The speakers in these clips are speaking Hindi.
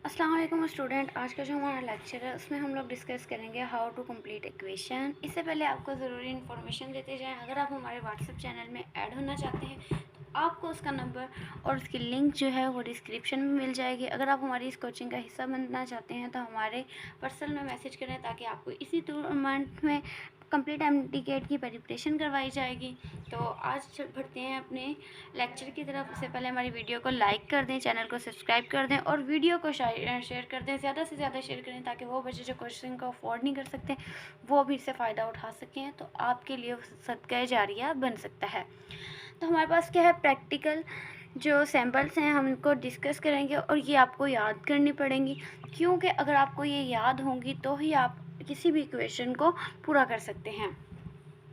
अस्सलाम वालेकुम स्टूडेंट। आज का जो हमारा लेक्चर है उसमें हम लोग डिस्कस करेंगे हाउ टू कंप्लीट इक्वेशन। इससे पहले आपको ज़रूरी इन्फॉर्मेशन देते जाएं। अगर आप हमारे व्हाट्सएप चैनल में ऐड होना चाहते हैं तो आपको उसका नंबर और उसकी लिंक जो है वो डिस्क्रिप्शन में मिल जाएगी। अगर आप हमारी इस कोचिंग का हिस्सा बनना चाहते हैं तो हमारे पर्सनल में मैसेज करें ताकि आपको इसी टूर्नामेंट में कंप्लीट एमटीकेट की प्रिपरेशन करवाई जाएगी। तो आज बढ़ते हैं अपने लेक्चर की तरफ। उससे पहले हमारी वीडियो को लाइक कर दें, चैनल को सब्सक्राइब कर दें और वीडियो को शेयर कर दें, ज़्यादा से ज़्यादा शेयर करें ताकि वो बच्चे जो कोचिंग को अफोर्ड नहीं कर सकते वो भी इससे फ़ायदा उठा सकें। तो आपके लिए सदका जारिया बन सकता है। तो हमारे पास क्या है, प्रैक्टिकल जो सैम्पल्स हैं हम इनको डिस्कस करेंगे और ये आपको याद करनी पड़ेंगी, क्योंकि अगर आपको ये याद होंगी तो ही आप किसी भी इक्वेशन को पूरा कर सकते हैं।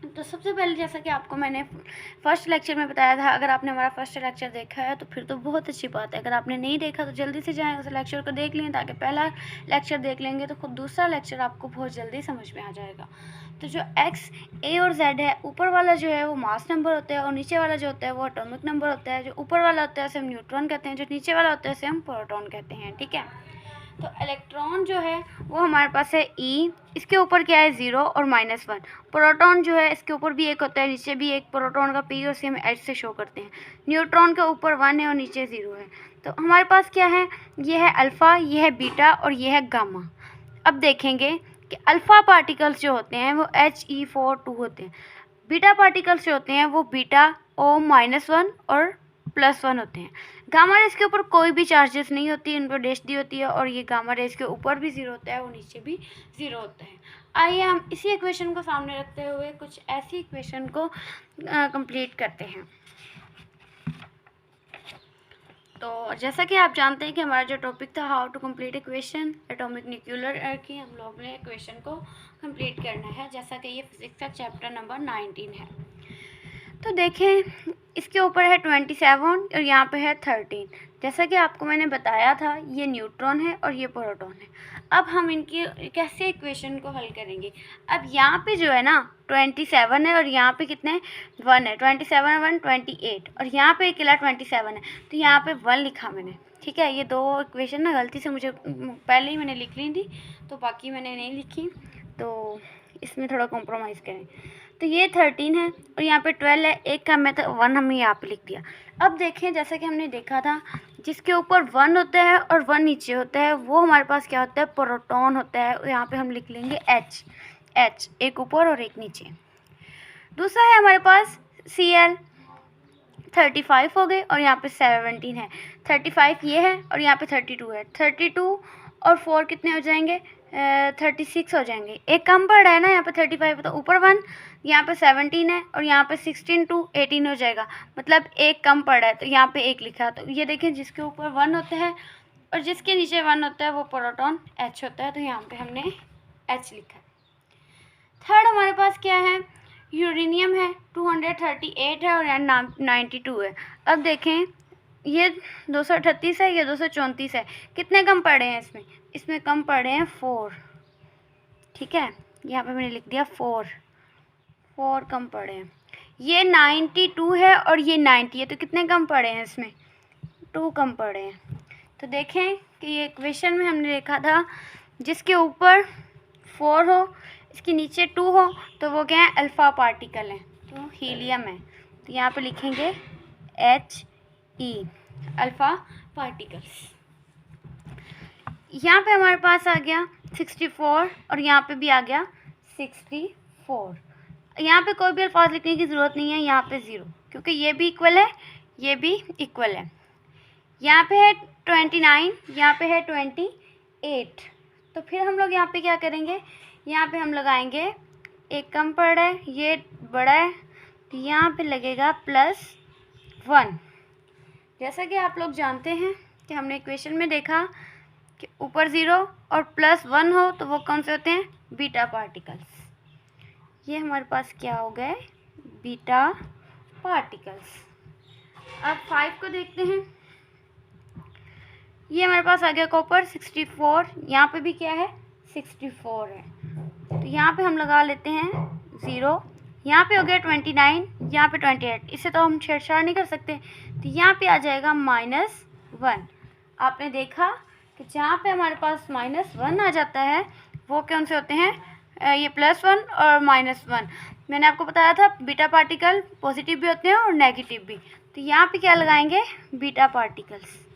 तो सबसे पहले जैसा कि आपको मैंने फर्स्ट लेक्चर में बताया था, अगर आपने हमारा फर्स्ट लेक्चर देखा है तो फिर तो बहुत अच्छी बात है। अगर आपने नहीं देखा तो जल्दी से जाएं उस लेक्चर को देख लें, ताकि पहला लेक्चर देख लेंगे तो खुद दूसरा लेक्चर आपको बहुत जल्दी समझ में आ जाएगा। तो जो एक्स, ए और जेड है, ऊपर वाला जो है वो मास नंबर होता है और नीचे वाला जो होता है वो एटॉमिक नंबर होता है। जो ऊपर वाला होता है उसे हम न्यूट्रॉन कहते हैं, जो नीचे वाला होता है उसे हम प्रोटॉन कहते हैं। ठीक है। तो इलेक्ट्रॉन जो है वो हमारे पास है ई, इसके ऊपर क्या है 0 और -1। प्रोटॉन जो है इसके ऊपर भी एक होता है, नीचे भी एक, प्रोटॉन का पी और सी हम एच से शो करते हैं। न्यूट्रॉन के ऊपर 1 है और नीचे 0 है। तो हमारे पास क्या है, ये है अल्फ़ा, ये है बीटा और ये है गामा। अब देखेंगे कि अल्फ़ा पार्टिकल्स जो होते हैं वो He42 होते हैं, बीटा पार्टिकल्स जो होते हैं वो बीटा O-1 और +1 होते हैं। गामा रेस के ऊपर कोई भी चार्जेस नहीं होती, इन पर डैश दी होती है और ये गामा रेस के ऊपर भी 0 होता है और नीचे भी 0 होता है। आइए हम इसी इक्वेशन को सामने रखते हुए कुछ ऐसी इक्वेशन को कंप्लीट करते हैं। तो जैसा कि आप जानते हैं कि हमारा जो टॉपिक था how to complete equation atomic nuclear की, हम लोग ने इक्वेशन को कंप्लीट करना है, जैसा कि ये फिजिक्स का चैप्टर नंबर 19 है। तो देखें, इसके ऊपर है 27 और यहाँ पे है 13। जैसा कि आपको मैंने बताया था ये न्यूट्रॉन है और ये प्रोटॉन है। अब हम इनकी कैसे इक्वेशन को हल करेंगे। अब यहाँ पे जो है ना 27 है और यहाँ पे कितने 1 है, 27 और 1 28 और यहाँ पे अकेला 27 है तो यहाँ पे 1 लिखा मैंने। ठीक है, ये दो इक्वेशन ना गलती से मुझे पहले ही मैंने लिख ली थी तो बाकी मैंने नहीं लिखी, तो इसमें थोड़ा कॉम्प्रोमाइज़ करें। तो ये 13 है और यहाँ पे 12 है, एक का मैं तो 1 हमने यहाँ पे लिख दिया। अब देखें, जैसा कि हमने देखा था जिसके ऊपर 1 होता है और 1 नीचे होता है वो हमारे पास क्या होता है, प्रोटॉन होता है। यहाँ पे हम लिख लेंगे H, एक ऊपर और एक नीचे। दूसरा है हमारे पास Cl, 35 हो गए और यहाँ पे 17 है। 35 ये है और यहाँ पे 32 है। 32 और 4 कितने हो जाएंगे, 36 हो जाएंगे। एक कम पड़ रहा है ना, यहाँ पे 35 तो ऊपर 1, यहाँ पे 17 है और यहाँ पे 16 to 18 हो जाएगा, मतलब एक कम पड़ रहा है तो यहाँ पे एक लिखा। तो ये देखें, जिसके ऊपर 1 होता है और जिसके नीचे 1 होता है वो प्रोटॉन H होता है, तो यहाँ पे हमने H लिखा। थर्ड हमारे पास क्या है, यूरेनियम है, 238 है और यहाँ 92 है। अब देखें, ये 238 है, ये 234 है, कितने कम पड़े हैं इसमें, इसमें कम पड़े हैं 4। ठीक है, यहाँ पे मैंने लिख दिया 4 कम पड़े हैं। ये 92 है और ये 90 है, तो कितने कम पड़े हैं इसमें, 2 कम पड़े हैं। तो देखें कि ये इक्वेशन में हमने देखा था जिसके ऊपर 4 हो, इसके नीचे 2 हो, तो वो क्या है, अल्फ़ा पार्टिकल है, तो हीलियम है। तो यहाँ पे लिखेंगे He, अल्फ़ा पार्टिकल्स। यहाँ पे हमारे पास आ गया 64 और यहाँ पे भी आ गया 64। यहाँ पे कोई भी अल्फाज लिखने की ज़रूरत नहीं है, यहाँ पे 0, क्योंकि ये भी इक्वल है, ये भी इक्वल है। यहाँ पे है 29, यहाँ पे है 28। तो फिर हम लोग यहाँ पे क्या करेंगे, यहाँ पे हम लगाएंगे, एक कम पड़ रहा है, ये बड़ा है, तो यहाँ पे लगेगा +1। जैसा कि आप लोग जानते हैं कि हमने इक्वेशन में देखा कि ऊपर 0 और +1 हो तो वो कौन से होते हैं, बीटा पार्टिकल्स। ये हमारे पास क्या हो गए, बीटा पार्टिकल्स। अब 5 को देखते हैं। ये हमारे पास आ गया कॉपर 64, यहाँ पे भी क्या है 64 है, तो यहाँ पे हम लगा लेते हैं 0। यहाँ पे हो गया 29, यहाँ पे 28, इससे तो हम छेड़छाड़ नहीं कर सकते, तो यहाँ पे आ जाएगा -1। आपने देखा कि जहाँ पे हमारे पास -1 आ जाता है वो कौन से होते हैं, ये +1 और -1। मैंने आपको बताया था बीटा पार्टिकल पॉजिटिव भी होते हैं और नेगेटिव भी। तो यहाँ पे क्या लगाएंगे, बीटा पार्टिकल्स।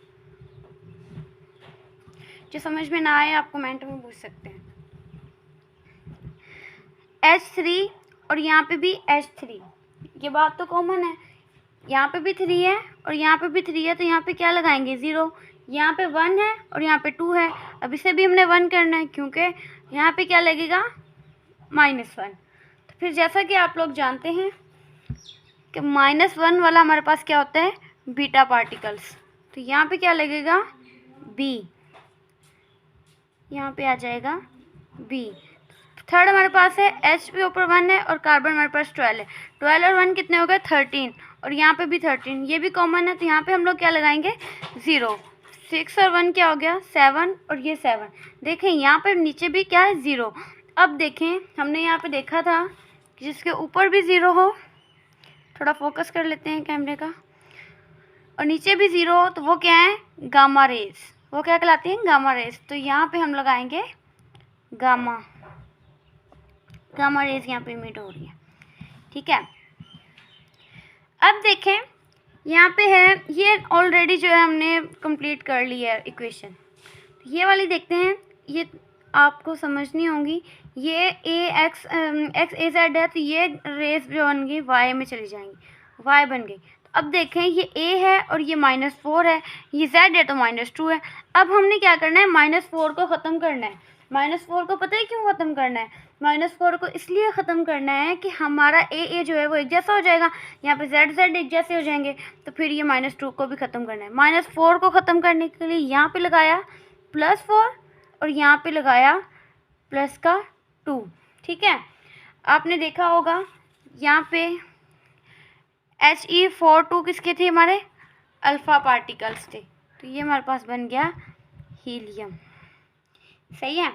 जो समझ में ना आए आप कमेंट में पूछ सकते हैं। H3 और यहाँ पे भी H3, ये बात तो कॉमन है, यहाँ पे भी 3 है और यहाँ पे भी 3 है, तो यहाँ पे क्या लगाएंगे, 0। यहाँ पे 1 है और यहाँ पे 2 है। अब इसे भी हमने 1 करना है क्योंकि यहाँ पे क्या लगेगा, -1। तो फिर जैसा कि आप लोग जानते हैं कि -1 वाला हमारे पास क्या होता है, बीटा पार्टिकल्स। तो यहाँ पे क्या लगेगा, B, यहाँ पे आ जाएगा B। थर्ड हमारे पास है H पे ऊपर 1 है और कार्बन हमारे पास 12 है। 12 और 1 कितने हो गए, 13। और यहाँ पे भी 13, ये भी कॉमन है, तो यहाँ पे हम लोग क्या लगाएंगे, 0। 6 और 1 क्या हो गया, 7, और ये 7। देखें यहाँ पे नीचे भी क्या है, 0। अब देखें हमने यहाँ पे देखा था कि जिसके ऊपर भी 0 हो, थोड़ा फोकस कर लेते हैं कैमरे का, और नीचे भी 0 हो, तो वो क्या है, गामा रेज। वो क्या कहलाती हैं, गामा रेज। तो यहाँ पे हम लगाएंगे गामा रेज, यहाँ पे इमिट हो रही है, ठीक है। अब देखें यहाँ पे है, ये ऑलरेडी जो है हमने कंप्लीट कर ली है इक्वेशन। ये वाली देखते हैं, ये आपको समझनी होंगी। ये x a z है, तो ये रेस जो बन गई y में चली जाएंगी, y बन गई। तो अब देखें ये a है और ये -4 है, ये z है तो -2 है। अब हमने क्या करना है, -4 को ख़त्म करना है। -4 को पता है क्यों ख़त्म करना है, -4 को इसलिए ख़त्म करना है कि हमारा a जो है वो एक जैसा हो जाएगा, यहाँ पे z एक जैसे हो जाएंगे। तो फिर ये -2 को भी ख़त्म करना है। -4 को ख़त्म करने के लिए यहाँ पे लगाया +4 और यहाँ पे लगाया +2, ठीक है। आपने देखा होगा यहाँ पे He42 किसके थे, हमारे अल्फ़ा पार्टिकल्स थे। तो ये हमारे पास बन गया हीलियम, सही है।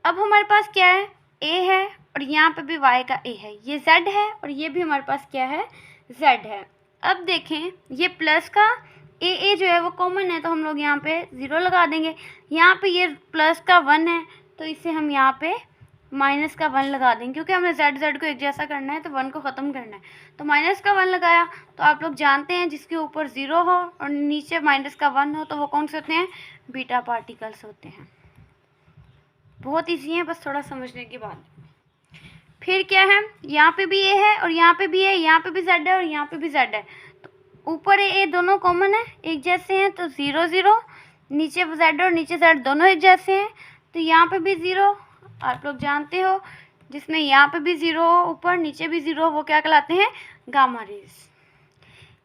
अब हमारे पास क्या है, A है और यहाँ पे भी Y का A है, ये Z है और ये भी हमारे पास क्या है, Z है। अब देखें ये प्लस का A जो है वो कॉमन है, तो हम लोग यहाँ पे 0 लगा देंगे। यहाँ पे ये प्लस का 1 है, तो इसे हम यहाँ पे माइनस का 1 लगा देंगे, क्योंकि हमें Z को एक जैसा करना है, तो 1 को ख़त्म करना है। तो माइनस का 1 लगाया, तो आप लोग जानते हैं जिसके ऊपर 0 हो और नीचे माइनस का 1 हो, तो वो कौन से होते हैं, बीटा पार्टिकल्स होते हैं। बहुत ईजी है, बस थोड़ा समझने की बात। फिर क्या है, यहाँ पे भी A है और यहाँ पे भी है, यहाँ पे भी Z है और यहाँ पे भी Z है। तो ऊपर A दोनों कॉमन है, एक जैसे हैं, तो 0 0, नीचे Z और नीचे Z दोनों एक जैसे हैं, तो यहाँ पे भी 0। आप लोग जानते हो जिसमें यहाँ पे भी 0 हो, ऊपर नीचे भी 0 हो, वो क्या कहलाते हैं, गामा रेज।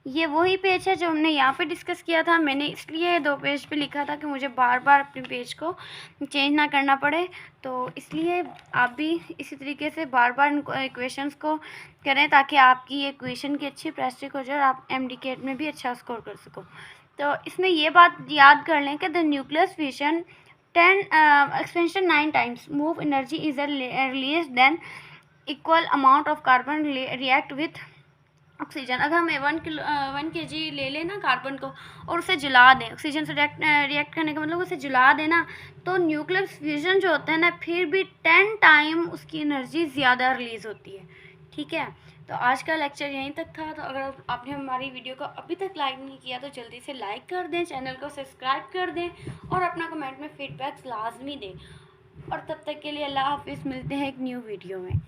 ये वही पेज है जो हमने यहाँ पे डिस्कस किया था। मैंने इसलिए 2 पेज पे लिखा था कि मुझे बार बार अपने पेज को चेंज ना करना पड़े, तो इसलिए आप भी इसी तरीके से बार बार इक्वेशंस को करें ताकि आपकी इक्वेशन की अच्छी प्रैक्टिस हो जाए और आप MDCAT में भी अच्छा स्कोर कर सको। तो इसमें ये बात याद कर लें कि the nucleus fission 10 expansion 9 times move energy is released, then equal amount of carbon react with oxygen. अगर हमें 1 kg ले लें ना कार्बन को और उसे जला दें, ऑक्सीजन से रिएक्ट करने का मतलब उसे जला देना, तो न्यूक्लियर फ्यूजन जो होता है ना, फिर भी 10 टाइम उसकी एनर्जी ज़्यादा रिलीज़ होती है, ठीक है। तो आज का लेक्चर यहीं तक था। तो अगर आपने हमारी वीडियो को अभी तक लाइक नहीं किया तो जल्दी से लाइक कर दें, चैनल को सब्सक्राइब कर दें और अपना कमेंट में फीडबैक लाजमी दें। और तब तक के लिए अल्लाह हाफिज़, मिलते हैं एक न्यू वीडियो में।